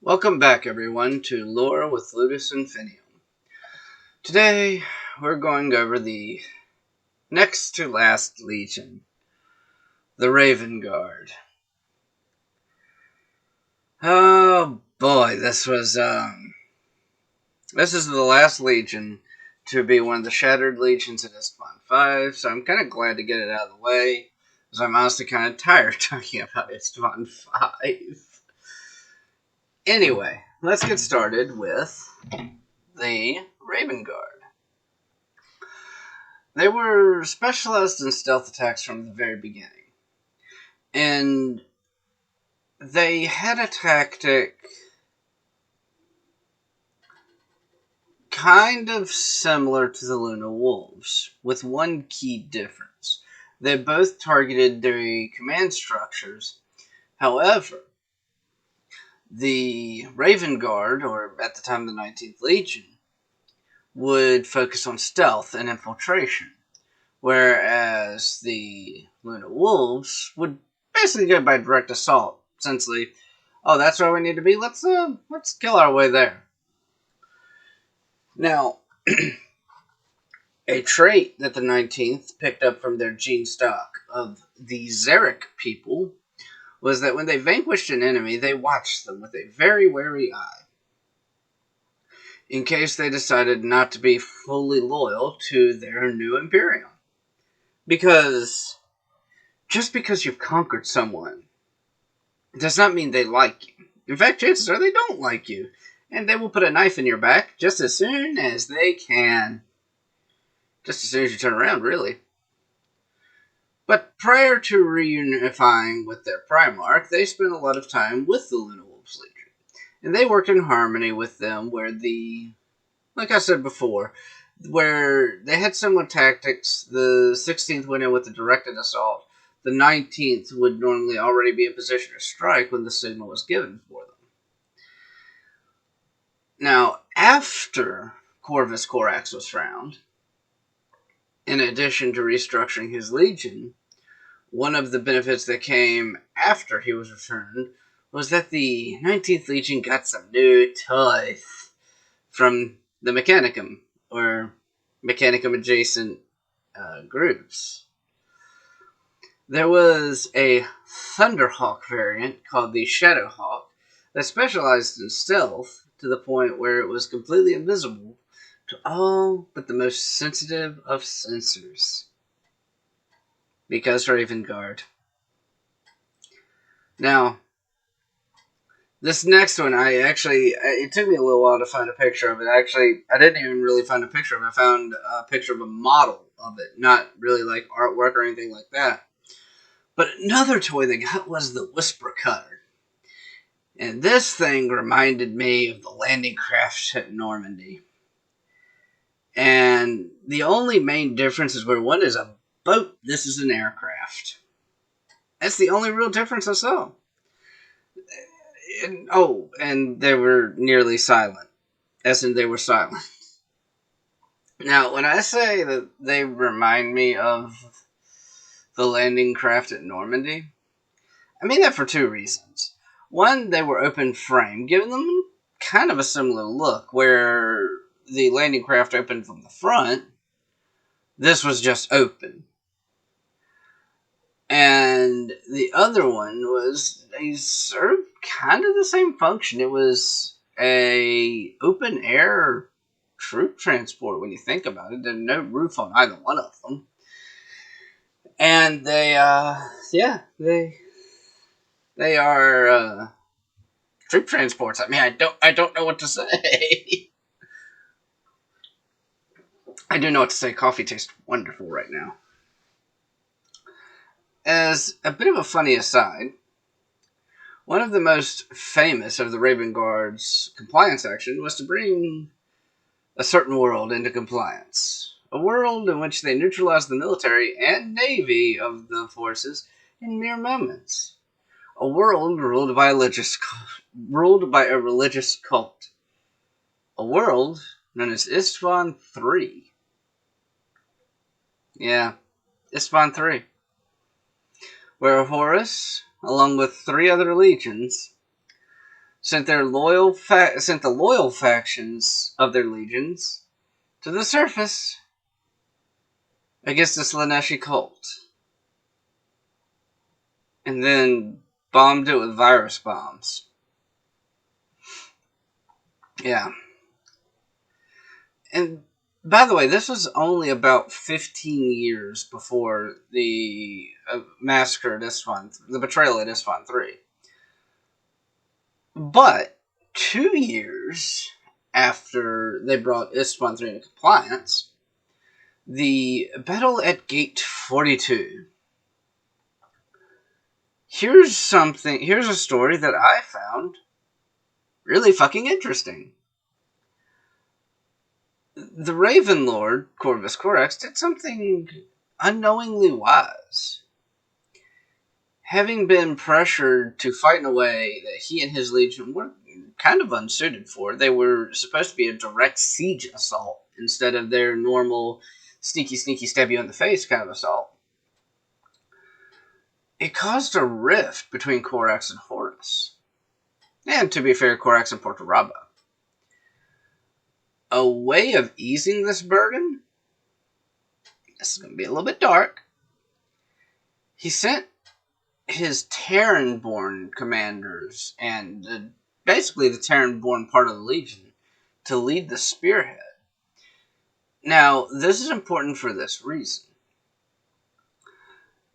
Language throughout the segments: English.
Welcome back, everyone, to Lore with Ludus Infinium. Today, we're going over the next to last legion, the Raven Guard. Oh boy, this is the last legion to be one of the Shattered Legions in Ispawn 5, so I'm kind of glad to get it out of the way, because I'm honestly kind of tired talking about Ispawn 5. Anyway, let's get started with the Raven Guard. They were specialized in stealth attacks from the very beginning. And they had a tactic kind of similar to the Luna Wolves, with one key difference. They both targeted their command structures. However, the Raven Guard, or at the time the 19th Legion, would focus on stealth and infiltration, whereas the Luna Wolves would basically go by direct assault. Essentially, oh, that's where we need to be. Let's kill our way there. Now, a trait that the 19th picked up from their gene stock of the Xeric people was that when they vanquished an enemy, they watched them with a very wary eye, in case they decided not to be fully loyal to their new Imperium. Because just because you've conquered someone does not mean they like you. In fact, chances are they don't like you, and they will put a knife in your back just as soon as they can. Just as soon as you turn around, really. But prior to reunifying with their Primarch, they spent a lot of time with the Luna Wolves Legion. And they worked in harmony with them like I said before, where they had similar tactics. The 16th went in with a directed assault. The 19th would normally already be in position to strike when the signal was given for them. Now, after Corvus Corax was found, in addition to restructuring his legion, one of the benefits that came after he was returned was that the 19th Legion got some new toys from the Mechanicum, or Mechanicum adjacent groups. There was a Thunderhawk variant called the Shadowhawk that specialized in stealth to the point where it was completely invisible to all but the most sensitive of sensors. Because Raven Guard. Now, this next one, it took me a little while to find a picture of it. Actually, I didn't even really find a picture of it. I found a picture of a model of it, not really like artwork or anything like that. But another toy they got was the Whisper Cutter. And this thing reminded me of the landing craft at Normandy. And the only main difference is where one is a boat, this is an aircraft. That's the only real difference I saw. And they were nearly silent. As in, they were silent. Now, when I say that they remind me of the landing craft at Normandy, I mean that for two reasons. One, they were open frame, giving them kind of a similar look, where the landing craft opened from the front. This was just open. And the other one was they served kind of the same function. It was a open air troop transport when you think about it. There's no roof on either one of them. And they are troop transports. I mean, I don't know what to say. I do know what to say. Coffee tastes wonderful right now. As a bit of a funny aside, one of the most famous of the Raven Guard's compliance action was to bring a certain world into compliance. A world in which they neutralized the military and navy of the forces in mere moments. A world ruled by a religious cult. A world known as Isfahan 3. Yeah, Isfahan 3. Where Horus, along with 3 other legions, sent the loyal factions of their legions to the surface against the Slaneshi cult, and then bombed it with virus bombs. Yeah. And by the way, this was only about 15 years before the massacre at Isfahan, the betrayal at Isfahan 3. But 2 years after they brought Isfahan 3 into compliance, the battle at Gate 42. Here's a story that I found really fucking interesting. The Raven Lord, Corvus Corax, did something unknowingly wise. Having been pressured to fight in a way that he and his legion were kind of unsuited for, they were supposed to be a direct siege assault instead of their normal sneaky, stab you in the face kind of assault. It caused a rift between Corax and Horus. And to be fair, Corax and Portoraba. A way of easing this burden, this is going to be a little bit dark, he sent his Terran-born commanders and basically the Terran-born part of the Legion to lead the spearhead. Now, this is important for this reason.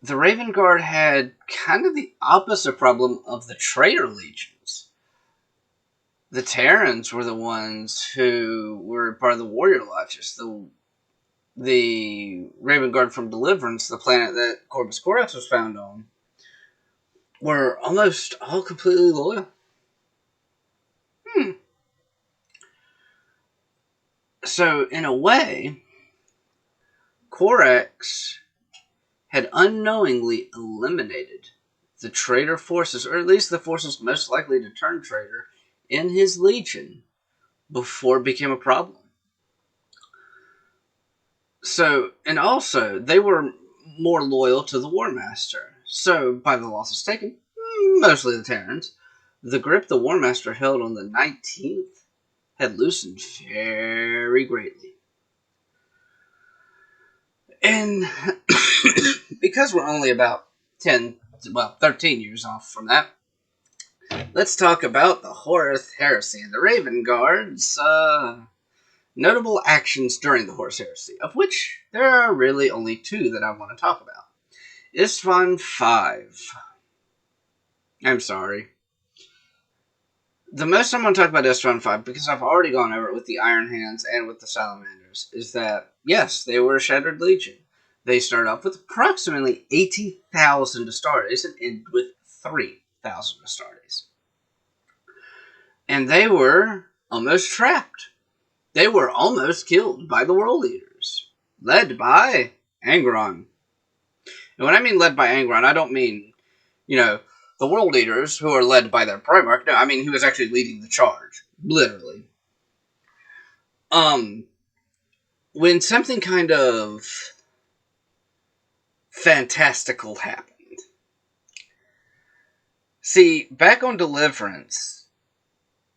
The Raven Guard had kind of the opposite problem of the traitor legions. The Terrans were the ones who were part of the warrior lodges. The Raven Guard from Deliverance, the planet that Corvus Corax was found on, were almost all completely loyal. So, in a way, Corax had unknowingly eliminated the traitor forces, or at least the forces most likely to turn traitor, in his legion before it became a problem. So, and also, they were more loyal to the War Master. So, by the losses taken, mostly the Terrans, the grip the War Master held on the 19th had loosened very greatly. And because we're only about 13 years off from that, let's talk about the Horus Heresy and the Raven Guard's notable actions during the Horus Heresy, of which there are really only 2 that I want to talk about. Isfahan 5. I'm sorry. The most I'm going to talk about Isfahan 5, because I've already gone over it with the Iron Hands and with the Salamanders, is that, yes, they were a Shattered Legion. They started off with approximately 80,000 Astartes and ended with 3,000 Astartes. And they were almost trapped. They were almost killed by the World Leaders, led by Angron. And when I mean led by Angron, I don't mean, the World Leaders who are led by their Primarch. No, I mean he was actually leading the charge. Literally. When something kind of fantastical happened. See, back on Deliverance,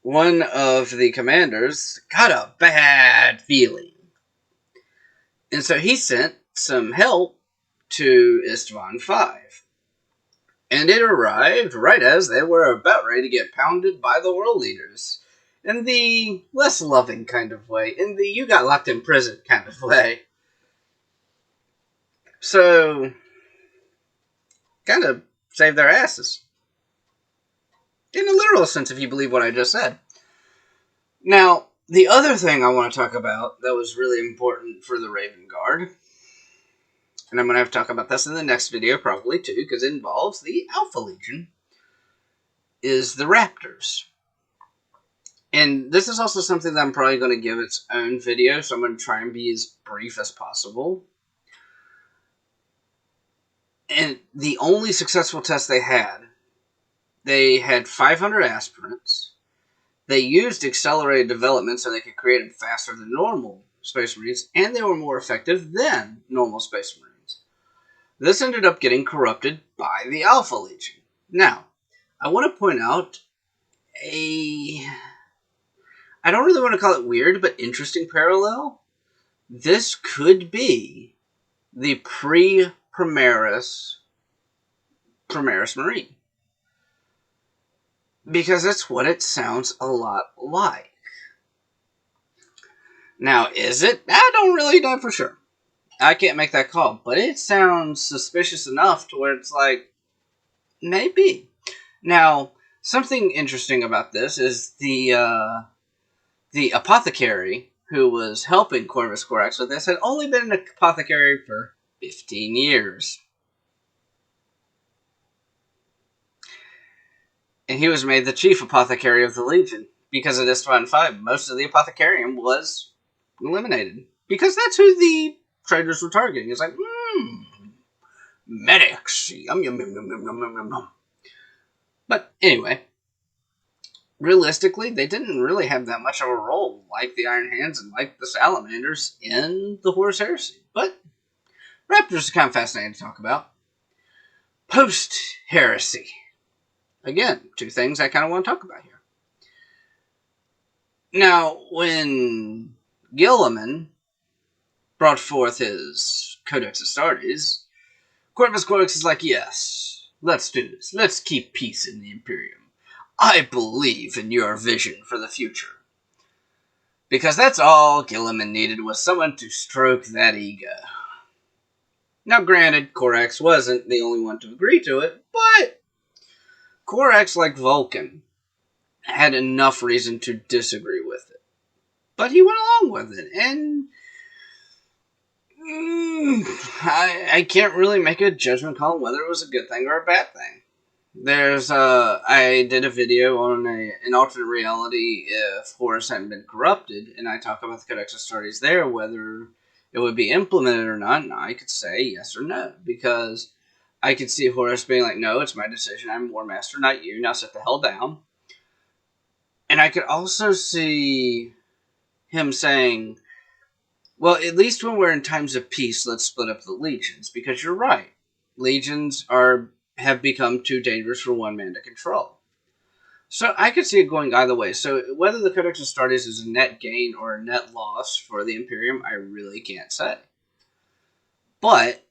one of the commanders got a bad feeling. And so he sent some help to Isfahan 5. And it arrived right as they were about ready to get pounded by the World Leaders. In the less loving kind of way. In the you got locked in prison kind of way. So, kind of saved their asses. In a literal sense, if you believe what I just said. Now, the other thing I want to talk about that was really important for the Raven Guard, and I'm going to have to talk about this in the next video probably too, because it involves the Alpha Legion, is the Raptors. And this is also something that I'm probably going to give its own video, so I'm going to try and be as brief as possible. And the only successful test they had 500 aspirants. They used accelerated development so they could create them faster than normal Space Marines, and they were more effective than normal Space Marines. This ended up getting corrupted by the Alpha Legion. Now, I want to point out a... I don't really want to call it weird, but interesting parallel. This could be the pre-Primaris Marine. Because that's what it sounds a lot like. Now, is it? I don't really know for sure. I can't make that call. But it sounds suspicious enough to where it's like, maybe. Now, something interesting about this is the apothecary who was helping Corvus Corax with this had only been an apothecary for 15 years. And he was made the chief apothecary of the Legion. Because of this Divine 5, most of the apothecarium was eliminated. Because that's who the traders were targeting. It's like, medics. Yum, yum, yum, yum, yum, yum, yum, yum. But anyway, realistically, they didn't really have that much of a role like the Iron Hands and like the Salamanders in the Horus Heresy. But Raptors are kind of fascinating to talk about. Post-Heresy. Again, two things I kind of want to talk about here. Now, when Gilliman brought forth his Codex Astartes, Corvus Corax is like, yes, let's do this. Let's keep peace in the Imperium. I believe in your vision for the future. Because that's all Gilliman needed was someone to stroke that ego. Now, granted, Corax wasn't the only one to agree to it, but Corax, like Vulcan, had enough reason to disagree with it. But he went along with it, and I can't really make a judgment call whether it was a good thing or a bad thing. I did a video on an alternate reality if Horus hadn't been corrupted, and I talk about the Codex Astartes there, whether it would be implemented or not, and I could say yes or no, because I could see Horus being like, no, it's my decision, I'm War Master, not you, now sit the hell down. And I could also see him saying, well, at least when we're in times of peace, let's split up the legions, because you're right. Legions have become too dangerous for one man to control. So I could see it going either way. So whether the Codex Astartes is a net gain or a net loss for the Imperium, I really can't say. But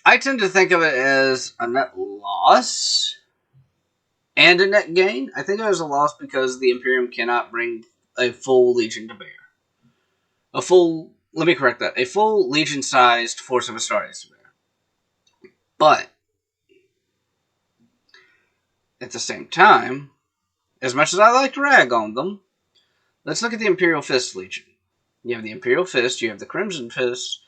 I tend to think of it as a net loss and a net gain. I think it was a loss because the Imperium cannot bring a full legion to bear. A full legion-sized force of Astartes to bear. But at the same time, as much as I like to rag on them, let's look at the Imperial Fist Legion. You have the Imperial Fist, you have the Crimson Fist,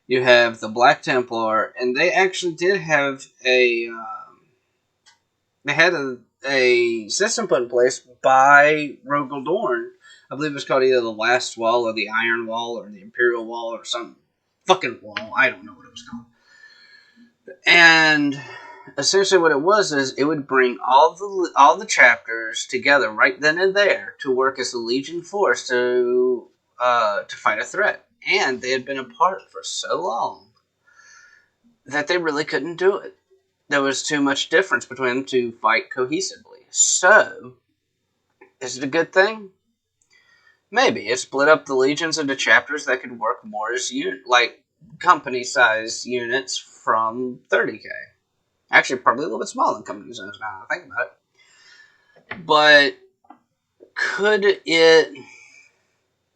you have the Black Templar, and they actually did have a system put in place by Rogel Dorn. I believe it was called either the Last Wall or the Iron Wall or the Imperial Wall or some fucking wall. I don't know what it was called. And essentially what it was is it would bring all the chapters together right then and there to work as a Legion force to fight a threat. And they had been apart for so long that they really couldn't do it. There was too much difference between them to fight cohesively. So, is it a good thing? Maybe. It split up the legions into chapters that could work more as company-sized units from 30k. Actually, probably a little bit smaller than company size now I think about it. But could it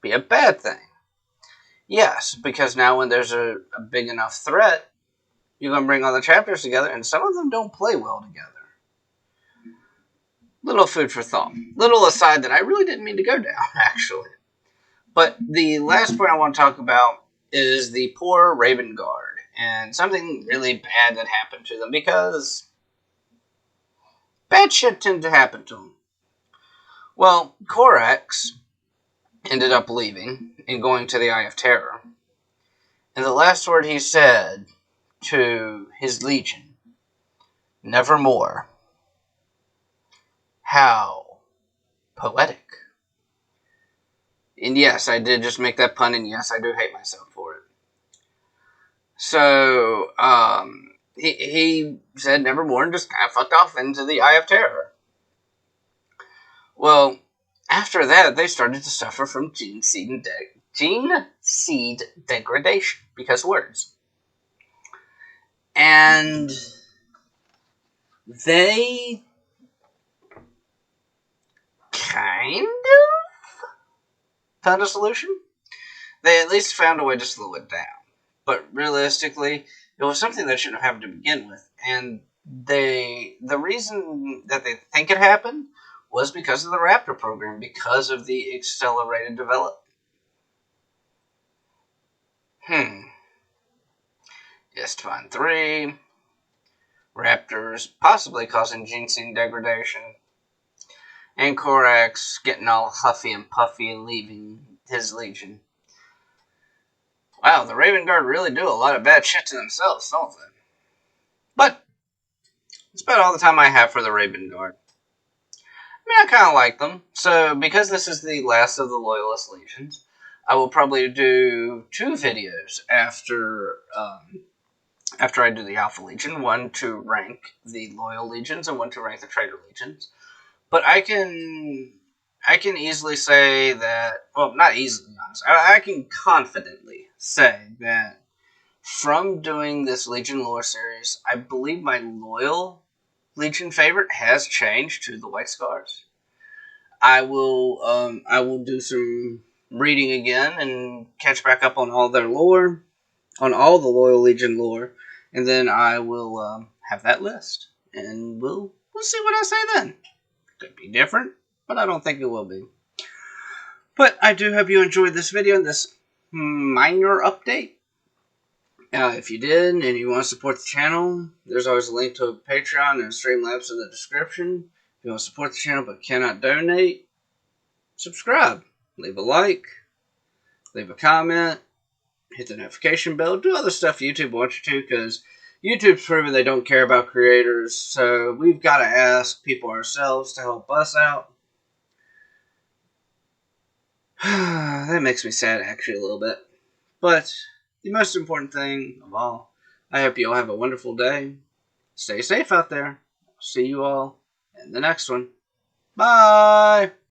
be a bad thing? Yes, because now when there's a big enough threat, you're going to bring all the chapters together, and some of them don't play well together. Little food for thought. Little aside that I really didn't mean to go down, actually. But the last point I want to talk about is the poor Raven Guard, and something really bad that happened to them, because bad shit tended to happen to them. Well, Corax ended up leaving and going to the Eye of Terror. And the last word he said to his legion, nevermore. How poetic. And yes, I did just make that pun, and yes, I do hate myself for it. So, he said nevermore and just kind of fucked off into the Eye of Terror. Well, after that, they started to suffer from gene seed degradation, because words. And they kind of found a solution. They at least found a way to slow it down. But realistically, it was something that shouldn't have happened to begin with. And the reason that they think it happened was because of the Raptor program, because of the accelerated development. Yes, to find 3. Raptors possibly causing gene seed degradation. And Korax getting all huffy and puffy and leaving his legion. Wow, the Raven Guard really do a lot of bad shit to themselves, don't they? But it's about all the time I have for the Raven Guard. I mean, I kind of like them. So, because this is the last of the Loyalist Legions, I will probably do 2 videos after I do the Alpha Legion. One to rank the Loyal Legions and one to rank the Traitor Legions. But I can easily say that, well, not easily, honest. I can confidently say that from doing this Legion lore series, I believe my Loyal Legion favorite has changed to the White Scars. I will do some reading again and catch back up on all their lore, on all the Loyal Legion lore, and then I will have that list, and we'll see what I say then. Could be different, but I don't think it will be. But I do hope you enjoyed this video and this minor update. If you did and you want to support the channel, there's always a link to a Patreon and Streamlabs in the description. If you want to support the channel but cannot donate, subscribe, leave a like, leave a comment, hit the notification bell, do other stuff YouTube wants you to, because YouTube's proven they don't care about creators, so we've got to ask people ourselves to help us out. That makes me sad, actually, a little bit. But the most important thing of all, I hope you all have a wonderful day. Stay safe out there. See you all in the next one. Bye!